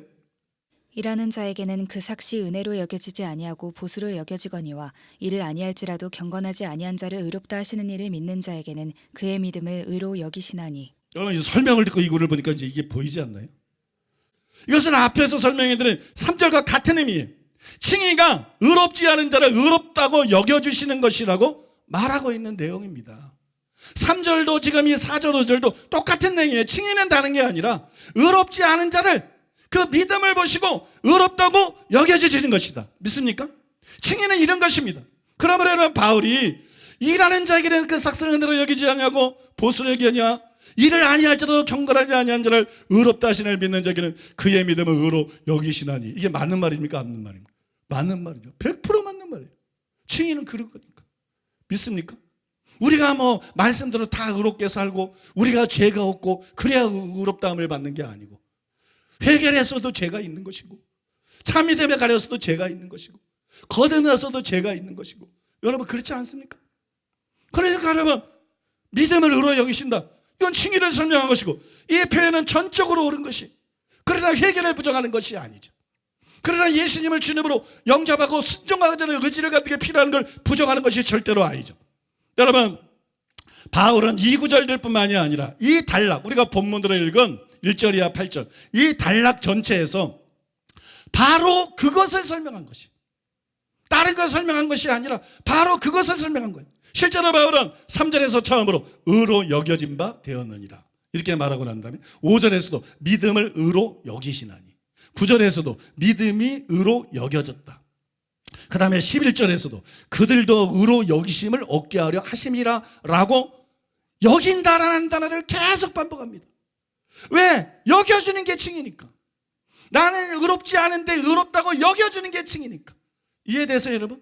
일하는 자에게는 그 삭시 은혜로 여겨지지 아니하고 보수로 여겨지거니와 이를 아니할지라도 경건하지 아니한 자를 의롭다 하시는 이를 믿는 자에게는 그의 믿음을 의로 여기시나니. 여러분 설명을 듣고 이거를 보니까 이제 이게 보이지 않나요? 이것은 앞에서 설명해드린 3절과 같은 의미예요. 칭의가 의롭지 않은 자를 의롭다고 여겨주시는 것이라고 말하고 있는 내용입니다. 3절도 지금 이 4절 5절도 똑같은 내용이에요. 칭의는 다른 게 아니라 의롭지 않은 자를 그 믿음을 보시고 의롭다고 여겨주시는 것이다. 믿습니까? 칭의는 이런 것입니다. 그러므로 바울이 일하는 자에게는 그 삭스는 은혜로 여기지 아니하고 보수로 여기냐 일을 아니할지라도 경건하지 아니한 자를 의롭다 하시는 믿는 자에게는 그의 믿음을 의로 여기시나니. 이게 맞는 말입니까? 맞는 말입니까? 맞는 말이죠. 100% 맞는 말이에요. 칭의는 그런 거니까. 믿습니까? 우리가 뭐 말씀대로 다 의롭게 살고 우리가 죄가 없고 그래야 의롭다함을 받는 게 아니고 회개를 했어도 죄가 있는 것이고 참이됨에 가려서도 죄가 있는 것이고 거듭나서도 죄가 있는 것이고 여러분 그렇지 않습니까? 그러니까 여러분 믿음을 의로 여기신다. 이건 칭의를 설명한 것이고 이 표현은 전적으로 옳은 것이 그러나 회개를 부정하는 것이 아니죠. 그러나 예수님을 주님으로 영접하고 순종하자는 의지를 갖는 게 필요한 걸 부정하는 것이 절대로 아니죠. 여러분 바울은 이 구절들 뿐만이 아니라 이 단락 우리가 본문으로 읽은 1절이야 8절 이 단락 전체에서 바로 그것을 설명한 것이 다른 걸 설명한 것이 아니라 바로 그것을 설명한 거예요. 실제로 바울은 3절에서 처음으로 의로 여겨진 바 되었느니라 이렇게 말하고 난 다음에 5절에서도 믿음을 의로 여기시나니 9절에서도 믿음이 의로 여겨졌다. 그 다음에 11절에서도 그들도 의로 여기심을 얻게 하려 하심이라 라고 여긴다라는 단어를 계속 반복합니다. 왜? 여겨주는 게 칭이니까. 나는 의롭지 않은데 의롭다고 여겨주는 게 칭이니까. 이해되세요, 여러분?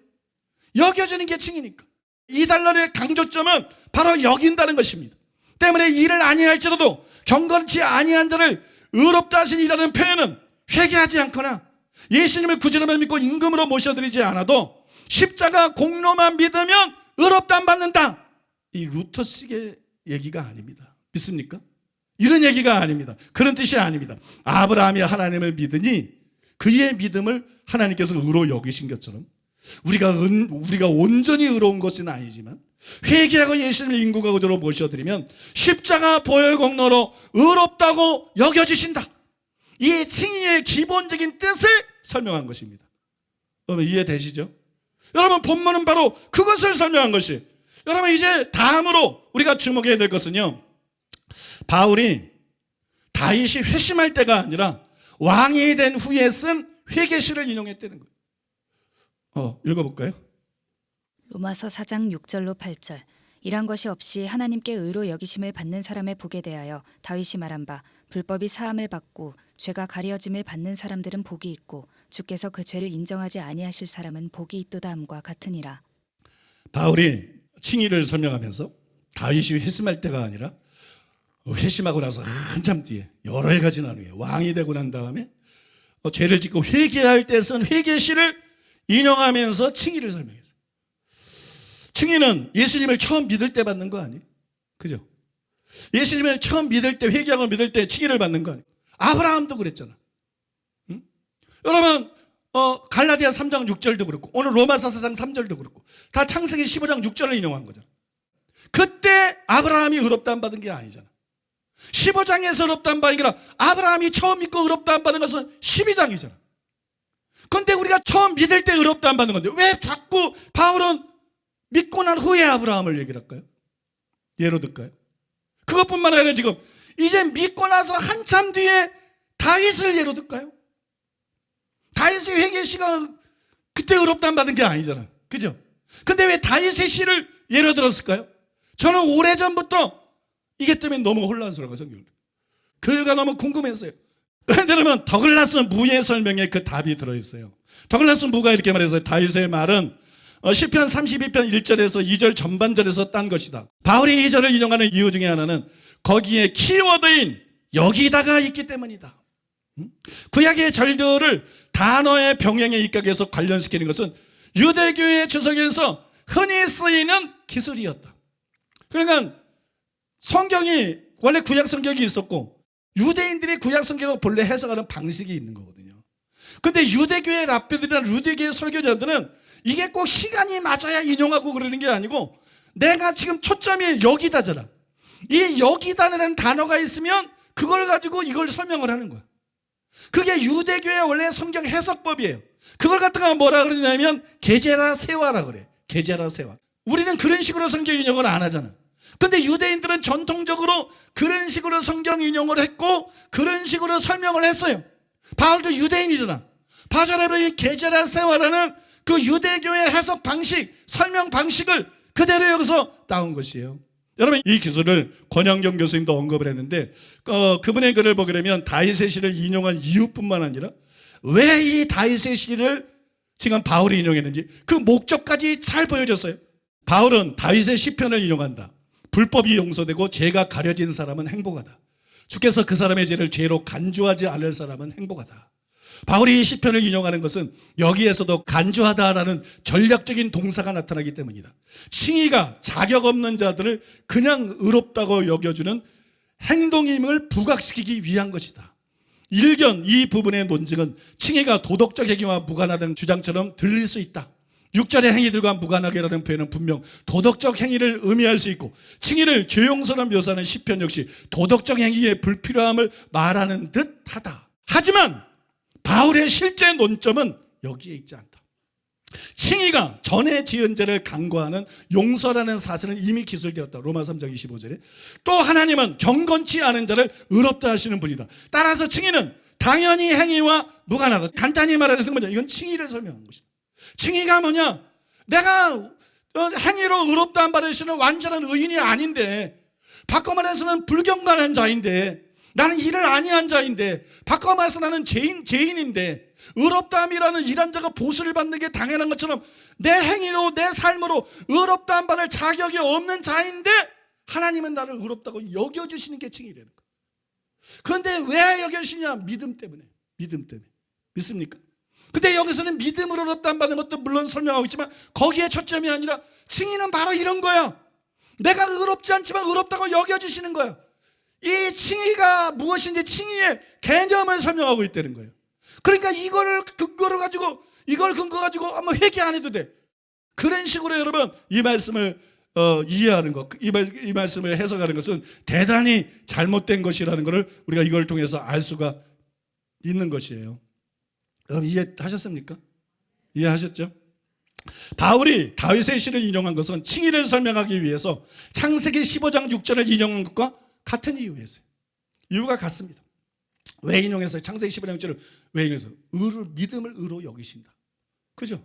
여겨주는 게 칭이니까. 이 단락의 강조점은 바로 여긴다는 것입니다. 때문에 이를 아니할지라도 경건치 아니한 자를 의롭다 하시니라는 표현은 회개하지 않거나 예수님을 구주로 믿고 임금으로 모셔드리지 않아도 십자가 공로만 믿으면 의롭다 안 받는다. 이 루터식의 얘기가 아닙니다. 믿습니까? 이런 얘기가 아닙니다. 그런 뜻이 아닙니다. 아브라함이 하나님을 믿으니 그의 믿음을 하나님께서 의로 여기신 것처럼 우리가 온전히 의로운 것은 아니지만 회개하고 예수님을 인구가 구주로 모셔드리면 십자가 보혈 공로로 의롭다고 여겨주신다. 이 칭의의 기본적인 뜻을 설명한 것입니다. 여러분 이해되시죠? 여러분 본문은 바로 그것을 설명한 것이. 여러분 이제 다음으로 우리가 주목해야 될 것은요, 바울이 다윗이 회심할 때가 아니라 왕이 된 후에 쓴 회개시를 인용했다는 거예요. 읽어볼까요? 로마서 4장 6절로 8절. 이란 것이 없이 하나님께 의로 여기심을 받는 사람의 복에 대하여 다윗이 말한 바 불법이 사함을 받고 죄가 가려짐을 받는 사람들은 복이 있고 주께서 그 죄를 인정하지 아니하실 사람은 복이 있도다 함과 같으니라. 바울이 칭의를 설명하면서 다윗이 회심할 때가 아니라 회심하고 나서 한참 뒤에 여러 해가 지난 후에 왕이 되고 난 다음에 죄를 짓고 회개할 때 쓴 회개시를 인용하면서 칭의를 설명했어요. 칭의는 예수님을 처음 믿을 때 받는 거 아니에요? 그죠? 예수님을 처음 믿을 때, 회개하고 믿을 때 칭의를 받는 거 아니에요? 아브라함도 그랬잖아. 응? 여러분 갈라디아 3장 6절도 그렇고 오늘 로마서 4장 3절도 그렇고 다 창세기 15장 6절을 인용한 거잖아. 그때 아브라함이 의롭다 안 받은 게 아니잖아. 15장에서 의롭다 안 받은 게 아니라 아브라함이 처음 믿고 의롭다 안 받은 것은 12장이잖아. 그런데 우리가 처음 믿을 때 의롭다 안 받는 건데 왜 자꾸 바울은 믿고 난 후에 아브라함을 얘기를 할까요? 예로 들까요? 그것뿐만 아니라 지금 이제 믿고 나서 한참 뒤에 다윗을 예로 들까요? 다윗의 회개시가 그때 의롭다 안 받은 게 아니잖아. 그죠? 근데 왜 다윗의 시를 예로 들었을까요? 저는 오래전부터 이게 때문에 너무 혼란스러워요. 성경을. 그가 너무 궁금했어요. 그런데 여러분 더글라스 무의 설명에 그 답이 들어있어요. 더글라스 무가 이렇게 말했어요. 다윗의 말은 시편 32편 1절에서 2절 전반절에서 딴 것이다. 바울이 2절을 인용하는 이유 중에 하나는 거기에 키워드인 여기다가 있기 때문이다. 구약의 절들을 단어의 병행에 입각해서 관련시키는 것은 유대교의 주석에서 흔히 쓰이는 기술이었다. 그러니까 성경이 원래 구약 성경이 있었고 유대인들이 구약 성경을 본래 해석하는 방식이 있는 거거든요. 근데 유대교의 랍비들이나 유대교의 설교자들은 이게 꼭 시간이 맞아야 인용하고 그러는 게 아니고 내가 지금 초점이 여기다잖아. 이 여기다라는 단어가 있으면 그걸 가지고 이걸 설명을 하는 거야. 그게 유대교의 원래 성경 해석법이에요. 그걸 갖다가 뭐라 그러냐면 게제라 세와라 그래. 게제라 세와. 우리는 그런 식으로 성경 인용을 안 하잖아. 근데 유대인들은 전통적으로 그런 식으로 성경 인용을 했고 그런 식으로 설명을 했어요. 바울도 유대인이잖아. 바울은 이 게제라 세와라는 그 유대교의 해석 방식, 설명 방식을 그대로 여기서 따온 것이에요. 여러분 이 기술을 권영경 교수님도 언급을 했는데 그분의 글을 보게 되면 다윗의 시를 인용한 이유뿐만 아니라 왜 이 다윗의 시를 지금 바울이 인용했는지 그 목적까지 잘 보여줬어요. 바울은 다윗의 시편을 인용한다. 불법이 용서되고 죄가 가려진 사람은 행복하다. 주께서 그 사람의 죄를 죄로 간주하지 않을 사람은 행복하다. 바울이 이 시편을 인용하는 것은 여기에서도 간주하다라는 전략적인 동사가 나타나기 때문이다. 칭의가 자격 없는 자들을 그냥 의롭다고 여겨주는 행동임을 부각시키기 위한 것이다. 일견 이 부분의 논증은 칭의가 도덕적 행위와 무관하다는 주장처럼 들릴 수 있다. 6절의 행위들과 무관하게라는 표현은 분명 도덕적 행위를 의미할 수 있고 칭의를 죄용서로 묘사하는 시편 역시 도덕적 행위의 불필요함을 말하는 듯하다. 하지만 바울의 실제 논점은 여기에 있지 않다. 칭의가 전에 지은 죄를 간과하는 용서라는 사실은 이미 기술되었다. 로마 3장 25절에 또 하나님은 경건치 않은 자를 의롭다 하시는 분이다. 따라서 칭의는 당연히 행위와 무관하다. 간단히 말해서 뭐냐? 이건 칭의를 설명하는 것이다. 칭의가 뭐냐? 내가 행위로 의롭다 안 받으시는 완전한 의인이 아닌데 바꿔 말해서는 불경건한 자인데 나는 일을 아니한 자인데, 바꿔 말해서 나는 죄인인데, 의롭다함이라는 일한 자가 보수를 받는 게 당연한 것처럼 내 행위로, 내 삶으로 의롭다함 받을 자격이 없는 자인데 하나님은 나를 의롭다고 여겨주시는 게 칭의라는 거예요. 그런데 왜 여겨주시냐? 믿음 때문에. 믿습니까? 근데 여기서는 믿음으로 의롭다함 받는 것도 물론 설명하고 있지만 거기에 초점이 아니라 칭의는 바로 이런 거야. 내가 의롭지 않지만 의롭다고 여겨주시는 거야. 이 칭의가 무엇인지 칭의의 개념을 설명하고 있다는 거예요. 그러니까 이걸 근거 가지고 아무 회개 안 해도 돼. 그런 식으로 여러분 이 말씀을 이해하는 것, 이 말씀을 해석하는 것은 대단히 잘못된 것이라는 것을 우리가 이걸 통해서 알 수가 있는 것이에요. 여러분 이해하셨습니까? 이해하셨죠? 바울이 다윗의 시를 인용한 것은 칭의를 설명하기 위해서 창세기 15장 6절을 인용한 것과 같은 이유였어요. 이유가 같습니다. 왜 인용했어요? 창세기 15장 6절을 왜 인용했어요? 믿음을 의로 여기신다. 그죠?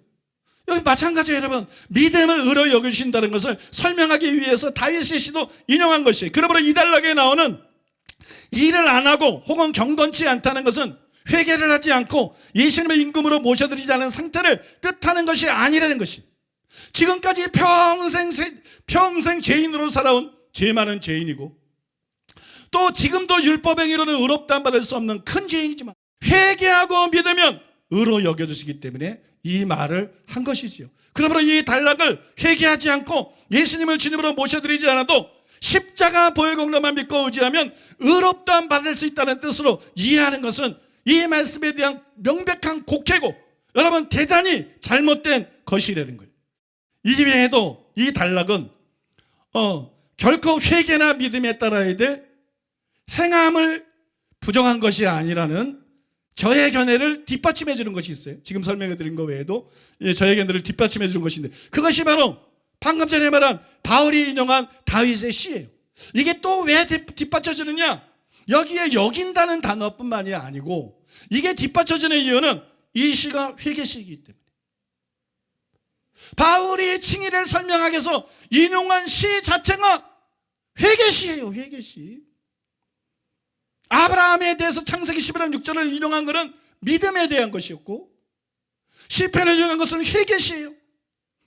여기 마찬가지예요, 여러분. 믿음을 의로 여기신다는 것을 설명하기 위해서 다윗의 시도 인용한 것이에요. 그러므로 이 단락에 나오는 일을 안 하고 혹은 경건치 않다는 것은 회개를 하지 않고 예수님의 임금으로 모셔드리지 않은 상태를 뜻하는 것이 아니라는 것이. 지금까지 평생 죄인으로 살아온 죄 많은 죄인이고 또 지금도 율법행위로는 의롭다함 받을 수 없는 큰 죄인이지만 회개하고 믿으면 의로 여겨주시기 때문에 이 말을 한 것이지요. 그러므로 이 단락을 회개하지 않고 예수님을 주님으로 모셔드리지 않아도 십자가 보혈공로만 믿고 의지하면 의롭다함 받을 수 있다는 뜻으로 이해하는 것은 이 말씀에 대한 명백한 곡해고 여러분 대단히 잘못된 것이라는 거예요. 이외에도 이 단락은 결코 회개나 믿음에 따라야 될 행함을 부정한 것이 아니라는 저의 견해를 뒷받침해 주는 것이 있어요. 지금 설명해 드린 것 외에도 저의 견해를 뒷받침해 주는 것인데 그것이 바로 방금 전에 말한 바울이 인용한 다윗의 시예요. 이게 또 왜 뒷받쳐 주느냐? 여기에 여긴다는 단어뿐만이 아니고 이게 뒷받쳐지는 이유는 이 시가 회개시이기 때문에 바울이 칭의를 설명하기 위해서 인용한 시 자체가 회개시예요. 회개시. 아브라함에 대해서 창세기 11장 6절을 인용한 것은 믿음에 대한 것이었고 시편을 인용한 것은 회개시예요.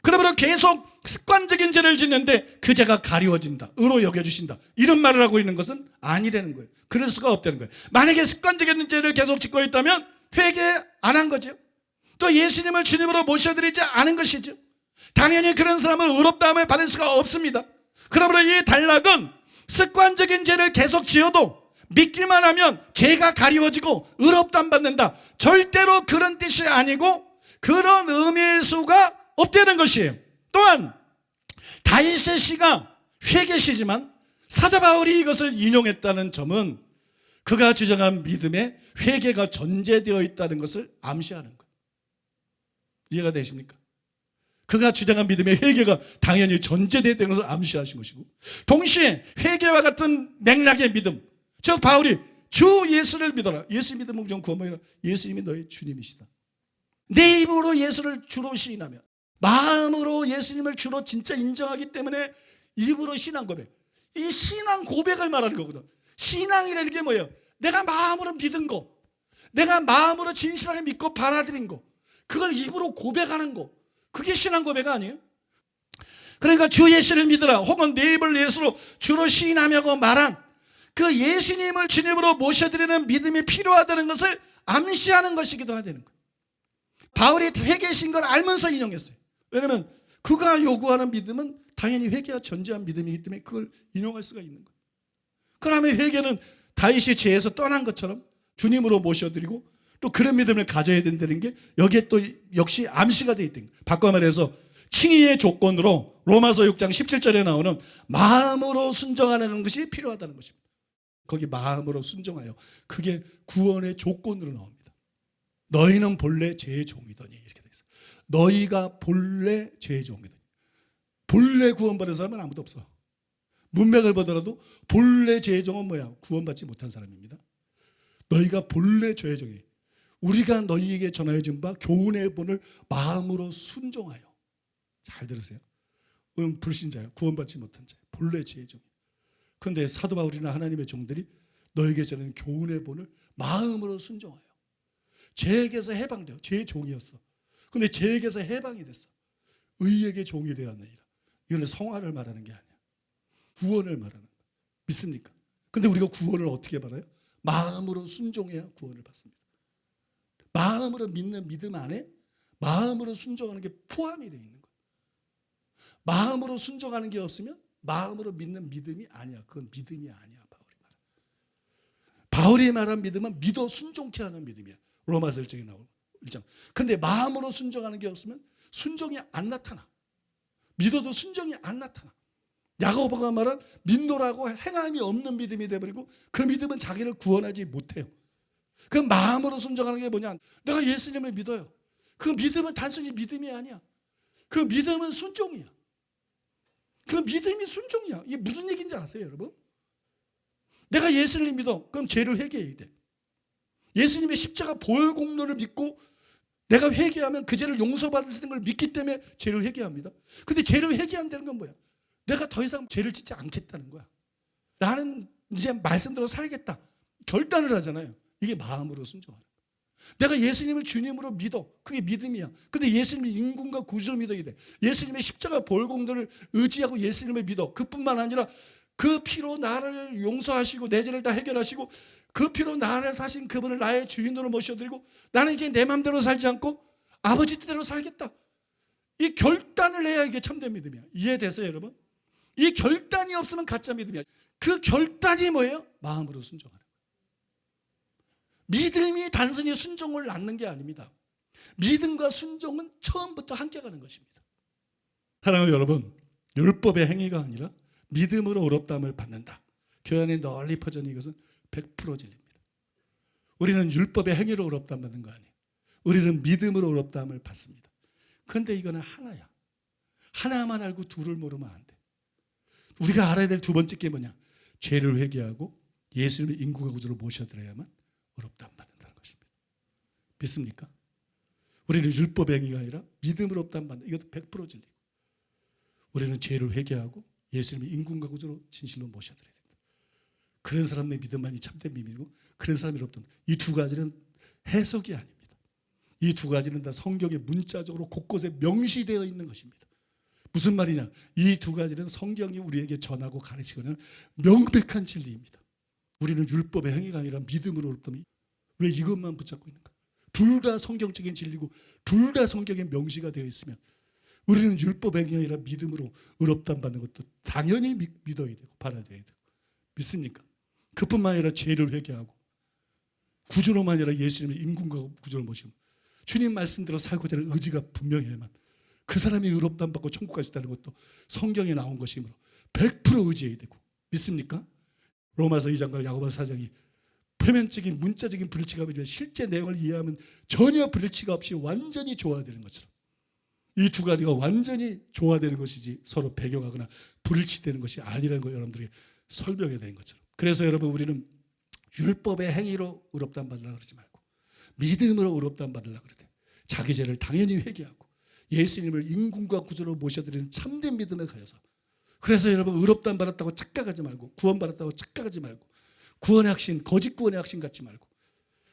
그러므로 계속 습관적인 죄를 짓는데 그 죄가 가리워진다, 의로 여겨주신다 이런 말을 하고 있는 것은 아니라는 거예요. 그럴 수가 없다는 거예요. 만약에 습관적인 죄를 계속 짓고 있다면 회개 안 한 거죠. 또 예수님을 주님으로 모셔드리지 않은 것이죠. 당연히 그런 사람은 의롭다함을 받을 수가 없습니다. 그러므로 이 단락은 습관적인 죄를 계속 지어도 믿기만 하면 죄가 가리워지고 의롭다함 받는다, 절대로 그런 뜻이 아니고 그런 의미일 수가 없다는 것이에요. 또한 다윗의 시가 회개시지만 사도 바울이 이것을 인용했다는 점은 그가 주장한 믿음에 회개가 전제되어 있다는 것을 암시하는 거예요. 이해가 되십니까? 그가 주장한 믿음에 회개가 당연히 전제되어 있다는 것을 암시하신 것이고 동시에 회개와 같은 맥락의 믿음, 즉 바울이 주 예수를 믿어라. 예수 믿으면 좀 구원받으라. 예수님이 너의 주님이시다. 내 입으로 예수를 주로 시인하며 마음으로 예수님을 주로 진짜 인정하기 때문에 입으로 신앙 고백. 이 신앙 고백을 말하는 거거든. 신앙이라는 게 뭐예요? 내가 마음으로 믿은 거, 내가 마음으로 진실하게 믿고 받아들인 거, 그걸 입으로 고백하는 거, 그게 신앙 고백 아니에요? 그러니까 주 예수를 믿으라 혹은 내 입을 예수로 주로 시인하며 말한 그 예수님을 주님으로 모셔드리는 믿음이 필요하다는 것을 암시하는 것이기도 하다는 거예요. 바울이 회개신 걸 알면서 인용했어요. 왜냐하면 그가 요구하는 믿음은 당연히 회개가 전제한 믿음이기 때문에 그걸 인용할 수가 있는 거예요. 그러면 회개는 다윗이 죄에서 떠난 것처럼 주님으로 모셔드리고 또 그런 믿음을 가져야 된다는 게 여기에 또 역시 암시가 되어 있다는 거예요. 바꿔 말해서 칭의의 조건으로 로마서 6장 17절에 나오는 마음으로 순종하는 것이 필요하다는 것입니다. 거기 마음으로 순종하여 그게 구원의 조건으로 나옵니다. 너희는 본래 죄의 종이더니 이렇게 되어 있어요. 너희가 본래 죄의 종이더니. 본래 구원받은 사람은 아무도 없어. 문맥을 보더라도 본래 죄의 종은 뭐야? 구원받지 못한 사람입니다. 너희가 본래 죄의 종이. 우리가 너희에게 전하여 준 바 교훈의 본을 마음으로 순종하여. 잘 들으세요. 불신자요. 구원받지 못한 자요. 본래 죄의 종. 그런데 사도 바울이나 하나님의 종들이 너에게 저는 교훈의 본을 마음으로 순종하여 죄에게서 해방되어 죄의 종이었어. 근데 죄에게서 해방이 됐어. 의에게 종이 되었느니라. 이거는 성화를 말하는 게 아니야. 구원을 말하는 거야. 믿습니까? 근데 우리가 구원을 어떻게 받아요? 마음으로 순종해야 구원을 받습니다. 마음으로 믿는 믿음 안에 마음으로 순종하는 게 포함이 되어 있는 거야. 마음으로 순종하는 게 없으면 마음으로 믿는 믿음이 아니야. 그건 믿음이 아니야. 바울이 말한 믿음은 믿어 순종케 하는 믿음이야. 로마서 1장에 나오는 1장. 근데 마음으로 순종하는 게 없으면 순종이 안 나타나. 믿어도 순종이 안 나타나. 야고보가 말한 믿노라고 행함이 없는 믿음이 되어버리고 그 믿음은 자기를 구원하지 못해요. 그 마음으로 순종하는 게 뭐냐? 내가 예수님을 믿어요. 그 믿음은 단순히 믿음이 아니야. 그 믿음은 순종이야. 그 믿음이 순종이야. 이게 무슨 얘기인지 아세요, 여러분? 내가 예수를 믿어. 그럼 죄를 회개해야 돼. 예수님의 십자가 보혈 공로를 믿고 내가 회개하면 그 죄를 용서받을 수 있는 걸 믿기 때문에 죄를 회개합니다. 근데 죄를 회개한다는 건 뭐야? 내가 더 이상 죄를 짓지 않겠다는 거야. 나는 이제 말씀대로 살겠다. 결단을 하잖아요. 이게 마음으로 순종하는 거야. 내가 예수님을 주님으로 믿어. 그게 믿음이야. 근데 예수님의 인군과 구주를 믿어야 돼. 예수님의 십자가 보혈 공로를 의지하고 예수님을 믿어. 그뿐만 아니라 그 피로 나를 용서하시고 내 죄를 다 해결하시고 그 피로 나를 사신 그분을 나의 주인으로 모셔드리고 나는 이제 내 마음대로 살지 않고 아버지 뜻대로 살겠다. 이 결단을 해야 이게 참된 믿음이야. 이해되세요, 여러분? 이 결단이 없으면 가짜 믿음이야. 그 결단이 뭐예요? 마음으로 순종하는 거예요. 믿음이 단순히 순종을 낳는 게 아닙니다. 믿음과 순종은 처음부터 함께 가는 것입니다. 사랑하는 여러분, 율법의 행위가 아니라 믿음으로 의롭다함을 받는다. 교회 안에 널리 퍼져있는 이것은 100% 진리입니다. 우리는 율법의 행위로 의롭다함 받는 거 아니에요. 우리는 믿음으로 의롭다함을 받습니다. 그런데 이거는 하나야. 하나만 알고 둘을 모르면 안 돼. 우리가 알아야 될 두 번째 게 뭐냐? 죄를 회개하고 예수님의 인구가 구주로 모셔드려야만 의롭다함 받는다는 것입니다. 믿습니까? 우리는 율법의 행위가 아니라 믿음으로 의롭다함 받는다. 이것도 100% 진리고 우리는 죄를 회개하고 예수님의 인군과 구주로 진실로 모셔드려야 됩니다. 그런 사람의 믿음만이 참된 믿음이고 그런 사람이 의롭다. 이 두 가지는 해석이 아닙니다. 이 두 가지는 다 성경에 문자적으로 곳곳에 명시되어 있는 것입니다. 무슨 말이냐? 이 두 가지는 성경이 우리에게 전하고 가르치고는 명백한 진리입니다. 우리는 율법의 행위가 아니라 믿음으로 의롭다면 왜 이것만 붙잡고 있는가? 둘 다 성경적인 진리고 둘 다 성경에 명시가 되어 있으면 우리는 율법의 행위가 아니라 믿음으로 의롭다함 받는 것도 당연히 믿어야 되고 받아들여야 되고 믿습니까? 그뿐만 아니라 죄를 회개하고 구주로만 아니라 예수님의 인군과 구주를 모시고 주님 말씀대로 살고자 하는 의지가 분명해야만 그 사람이 의롭다함 받고 천국 갈 수 있다는 것도 성경에 나온 것이므로 100% 의지해야 되고 믿습니까? 로마서 2장과 야고보서 4장이 표면적인 문자적인 불일치가 있지만 실제 내용을 이해하면 전혀 불일치가 없이 완전히 조화되는 것처럼 이 두 가지가 완전히 조화되는 것이지 서로 배경하거나 불일치되는 것이 아니라는 걸 여러분들에게 설명해야 되는 것처럼. 그래서 여러분 우리는 율법의 행위로 의롭다함 받으려고 그러지 말고 믿음으로 의롭다함 받으려고 그러되 자기 죄를 당연히 회개하고 예수님을 인군과 구주로 모셔드리는 참된 믿음에 가려서 그래서 여러분 의롭다함 받았다고 착각하지 말고 구원받았다고 착각하지 말고 구원의 확신, 거짓 구원의 확신 갖지 말고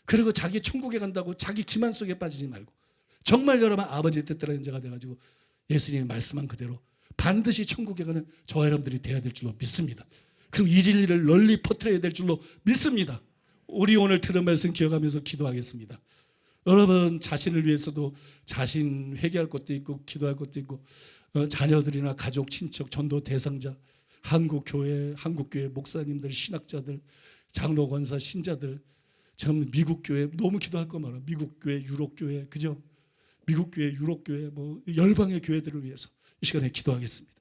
그리고 자기 천국에 간다고 자기 기만 속에 빠지지 말고 정말 여러분 아버지의 뜻대로 인자가 돼가지고 예수님이 말씀한 그대로 반드시 천국에 가는 저와 여러분들이 돼야 될 줄로 믿습니다. 그리고 이 진리를 널리 퍼뜨려야 될 줄로 믿습니다. 우리 오늘 들은 말씀 기억하면서 기도하겠습니다. 여러분 자신을 위해서도 자신 회개할 것도 있고 기도할 것도 있고 자녀들이나 가족, 친척, 전도 대상자, 한국교회 목사님들, 신학자들, 장로, 권사, 신자들 참 미국교회 너무 기도할 거 많아. 미국교회, 유럽교회 그죠? 미국교회, 유럽교회 뭐 열방의 교회들을 위해서 이 시간에 기도하겠습니다.